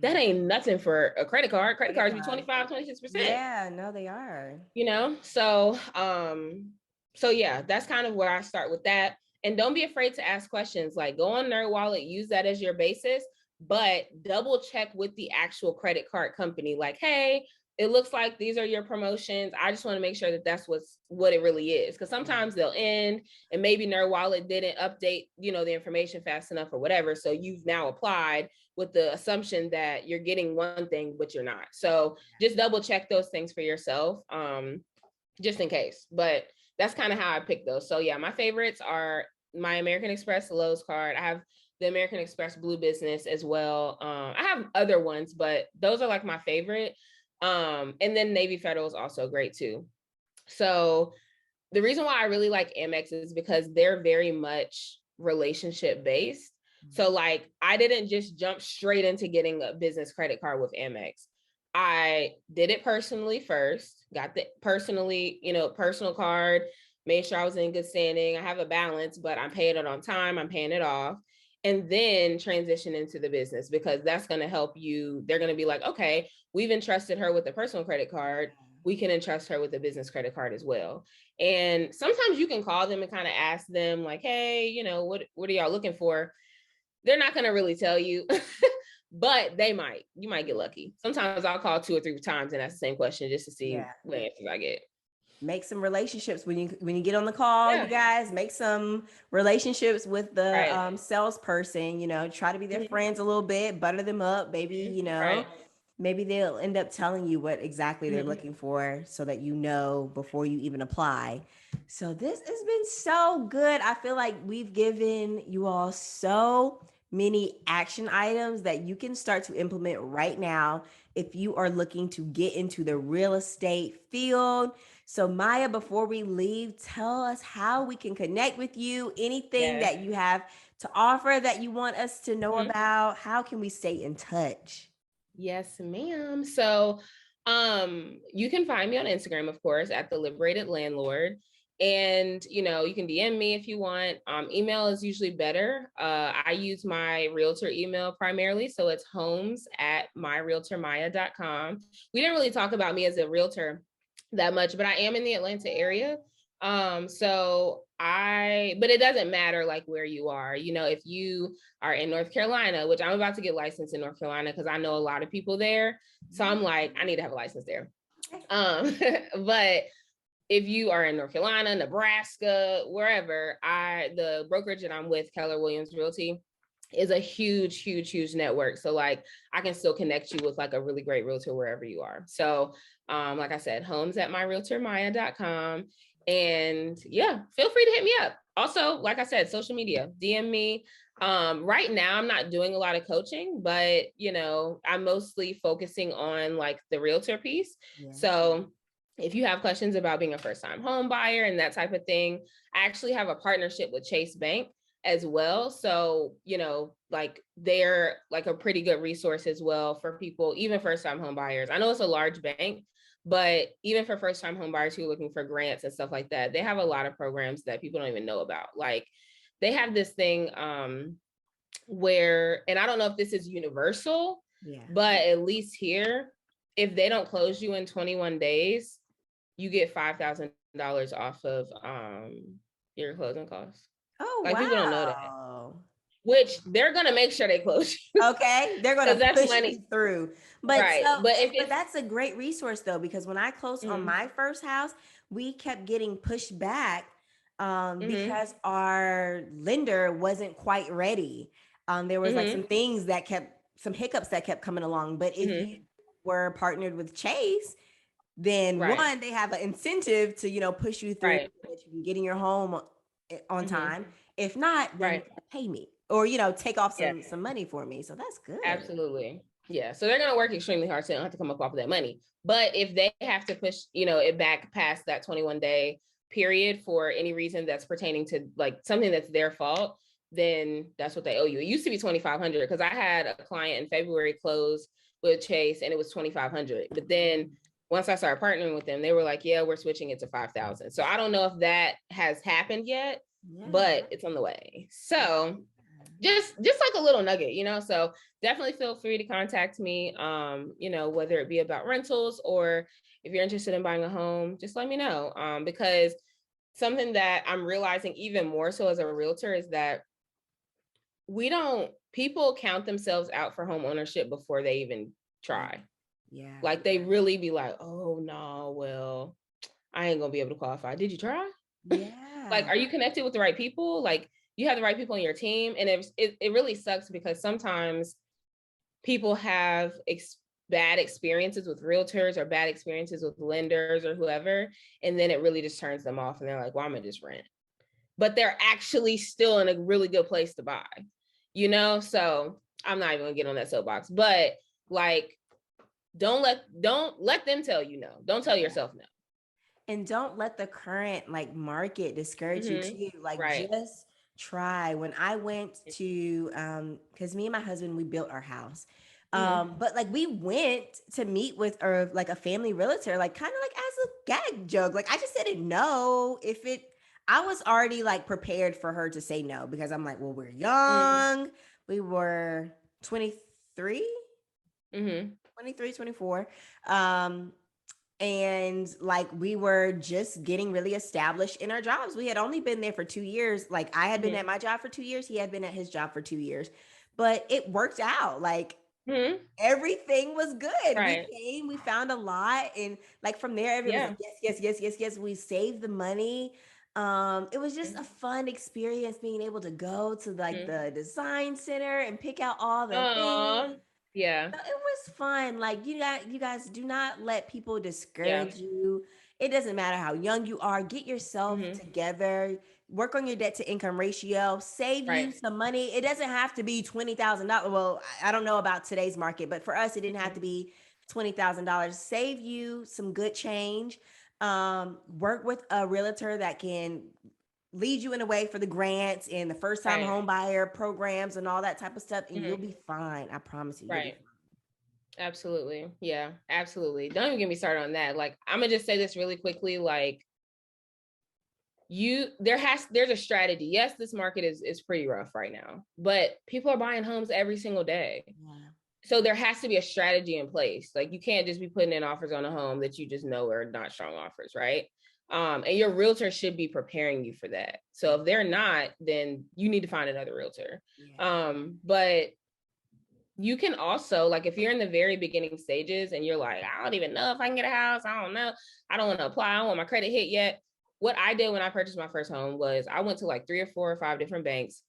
That ain't nothing for a credit card. Credit cards be 25, 26%. Yeah, no, they are. So yeah, that's kind of where I start with that. And don't be afraid to ask questions. Like go on NerdWallet, use that as your basis, but double check with the actual credit card company. Like, hey, it looks like these are your promotions. I just want to make sure that that's what it really is. Because sometimes they'll end and maybe NerdWallet didn't update, the information fast enough or whatever. So you've now applied with the assumption that you're getting one thing, but you're not. So just double check those things for yourself, just in case. But that's kind of how I pick those. So yeah, my favorites are my American Express Lowe's card. I have the American Express Blue Business as well. I have other ones, but those are like my favorite. And then Navy Federal is also great too. So the reason why I really like Amex is because they're very much relationship based. So like I didn't just jump straight into getting a business credit card with Amex. I did it personally first, got the personal card, made sure I was in good standing. I have a balance, but I'm paying it on time. I'm paying it off. And then transition into the business, because that's going to help you. They're going to be like, okay, we've entrusted her with a personal credit card. We can entrust her with a business credit card as well. And sometimes you can call them and kind of ask them like, hey, what are y'all looking for? they're not going to really tell you, but you might get lucky. Sometimes I'll call 2 or 3 times and ask the same question just to see what answers I get. Make some relationships when you get on the call. You guys make some relationships with the salesperson. Try to be their friends a little bit, butter them up, maybe. Maybe they'll end up telling you what exactly they're looking for, so that before you even apply. So this has been so good. I feel like we've given you all so many action items that you can start to implement right now if you are looking to get into the real estate field. So Maya, before we leave, tell us how we can connect with you, anything that you have to offer that you want us to know about. How can we stay in touch? Yes, ma'am. So you can find me on Instagram, of course, at the Liberated Landlord. And, you can DM me if you want. Email is usually better. I use my realtor email primarily. So it's homes@myrealtormaya.com. We didn't really talk about me as a realtor that much, but I am in the Atlanta area. But it doesn't matter like where you are. If you are in North Carolina, which I'm about to get licensed in North Carolina because I know a lot of people there. So I'm like, I need to have a license there. But if you are in North Carolina, Nebraska, wherever, the brokerage that I'm with, Keller Williams Realty, is a huge, huge, huge network. So like I can still connect you with like a really great realtor wherever you are. So like I said, homes@myrealtormaya.com. And yeah, feel free to hit me up. Also, like I said, social media, DM me. Right now I'm not doing a lot of coaching, but I'm mostly focusing on like the realtor piece. So if you have questions about being a first-time home buyer and that type of thing, I actually have a partnership with Chase Bank as well. So, like they're like a pretty good resource as well for people, even first-time home buyers. I know it's a large bank, but even for first-time home buyers who are looking for grants and stuff like that, they have a lot of programs that people don't even know about. Like they have this thing where, and I don't know if this is universal, but at least here, if they don't close you in 21 days, you get $5,000 off of your closing costs. Oh, like wow. People don't know that. Which they're gonna make sure they close you. Okay, they're gonna push you through. But but that's a great resource though, because when I closed on my first house, we kept getting pushed back because our lender wasn't quite ready. There was like some hiccups that kept coming along. But if you were partnered with Chase, then one, they have an incentive to push you through so that you can get in your home on time. If not, then pay me or take off some money for me. So that's good. Absolutely. Yeah. So they're gonna work extremely hard so they don't have to come up off of that money. But if they have to push it back past that 21-day period for any reason that's pertaining to like something that's their fault, then that's what they owe you. It used to be $2,500 because I had a client in February close with Chase and it was $2,500. But then once I started partnering with them, they were like, yeah, we're switching it to $5,000. So I don't know if that has happened yet, but it's on the way. So just like a little nugget, so definitely feel free to contact me, whether it be about rentals or if you're interested in buying a home, just let me know. Because something that I'm realizing even more so as a realtor is that people count themselves out for home ownership before they even try. Yeah. Like they really be like, oh no, well, I ain't gonna be able to qualify. Did you try? Yeah. Like, are you connected with the right people? Like you have the right people on your team. And it really sucks because sometimes people have bad experiences with realtors or bad experiences with lenders or whoever. And then it really just turns them off and they're like, well, I'm gonna just rent. But they're actually still in a really good place to buy, So I'm not even gonna get on that soapbox, but like, don't let them tell you no. Don't tell yourself no. And don't let the current like market discourage you too. Like just try. When I went to because me and my husband, we built our house. But like we went to meet with like a family realtor, like kind of like as a gag joke. Like I just didn't know I was already like prepared for her to say no because I'm like, well, we're young. We were 23. 23, 24. And like we were just getting really established in our jobs. We had only been there for 2 years. Like I had been at my job for 2 years. He had been at his job for 2 years. but it worked out. Like everything was good. Right. We came, we found a lot, and like from there, everyone was like, yes. We saved the money. It was just a fun experience being able to go to like the design center and pick out all the things. Yeah. So it was fun. Like you guys do not let people Yeah. discourage you. It doesn't matter how young you are. Get yourself together. Work on your debt to income ratio. Save you some money. It doesn't have to be $20,000. Well, I don't know about today's market, but for us, it didn't have to be $20,000. Save you some good change. Work with a realtor that can lead you in a way for the grants and the first time home buyer programs and all that type of stuff, and you'll be fine. I promise you, you'll be fine. Absolutely. Yeah, absolutely. Don't even get me started on that. Like, I'm gonna just say this really quickly. Like, there's a strategy. Yes, this market is pretty rough right now, but people are buying homes every single day. Yeah. So there has to be a strategy in place. Like, you can't just be putting in offers on a home that you just know are not strong offers, right? And your realtor should be preparing you for that. So if they're not, then you need to find another realtor. Yeah. But you can also, like, if you're in the very beginning stages and you're like, I don't even know if I can get a house. I don't know. I don't want to apply. I don't want my credit hit yet. What I did when I purchased my first home was I went to like 3 or 4 or 5 different banks.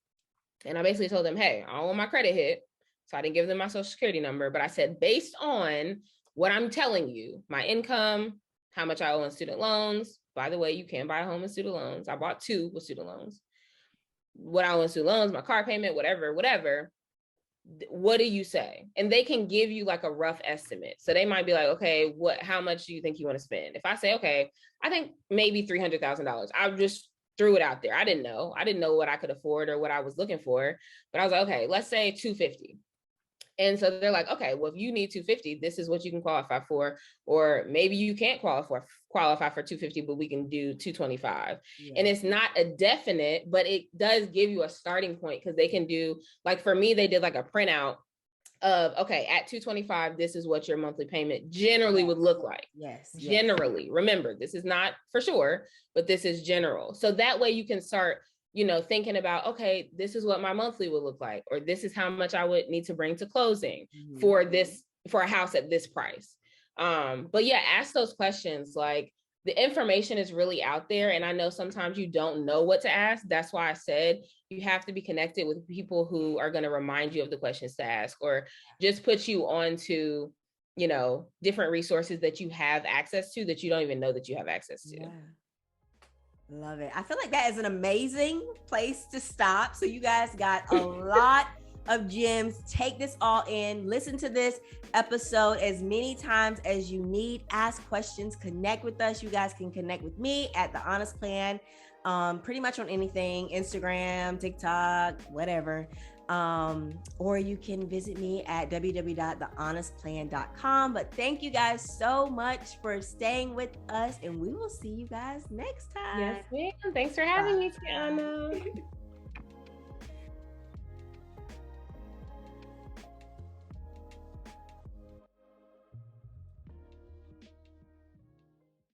And I basically told them, hey, I don't want my credit hit. So I didn't give them my social security number, but I said, based on what I'm telling you, my income, how much I owe in student loans. By the way, you can buy a home in student loans. I bought 2 with student loans. What I owe in student loans, my car payment, whatever. What do you say? And they can give you like a rough estimate. So they might be like, okay, how much do you think you want to spend? If I say, okay, I think maybe $300,000, I just threw it out there. I didn't know what I could afford or what I was looking for, but I was like, okay, let's say 250. And so they're like, okay, well, if you need 250, this is what you can qualify for. Or maybe you can't qualify for 250, but we can do 225. Yeah. And it's not a definite, but it does give you a starting point, because they can do, like, for me, they did like a printout of, okay, at 225, this is what your monthly payment generally would look like. Yes. Generally. Remember, this is not for sure, but this is general. So that way you can start, thinking about, okay, this is what my monthly would look like, or this is how much I would need to bring to closing for a house at this price. But yeah, ask those questions. Like, the information is really out there. And I know sometimes you don't know what to ask. That's why I said you have to be connected with people who are going to remind you of the questions to ask, or just put you onto, different resources that you have access to that you don't even know that you have access to. Yeah. Love it. I feel like that is an amazing place to stop. So you guys got a lot of gems. Take this all in. Listen to this episode as many times as you need. Ask questions. Connect with us. You guys can connect with me at The Honest Plan, pretty much on anything, Instagram, TikTok, whatever. Or you can visit me at www.thehonestplan.com. But thank you guys so much for staying with us, and we will see you guys next time. Yes, ma'am. Thanks for having me, Tiana.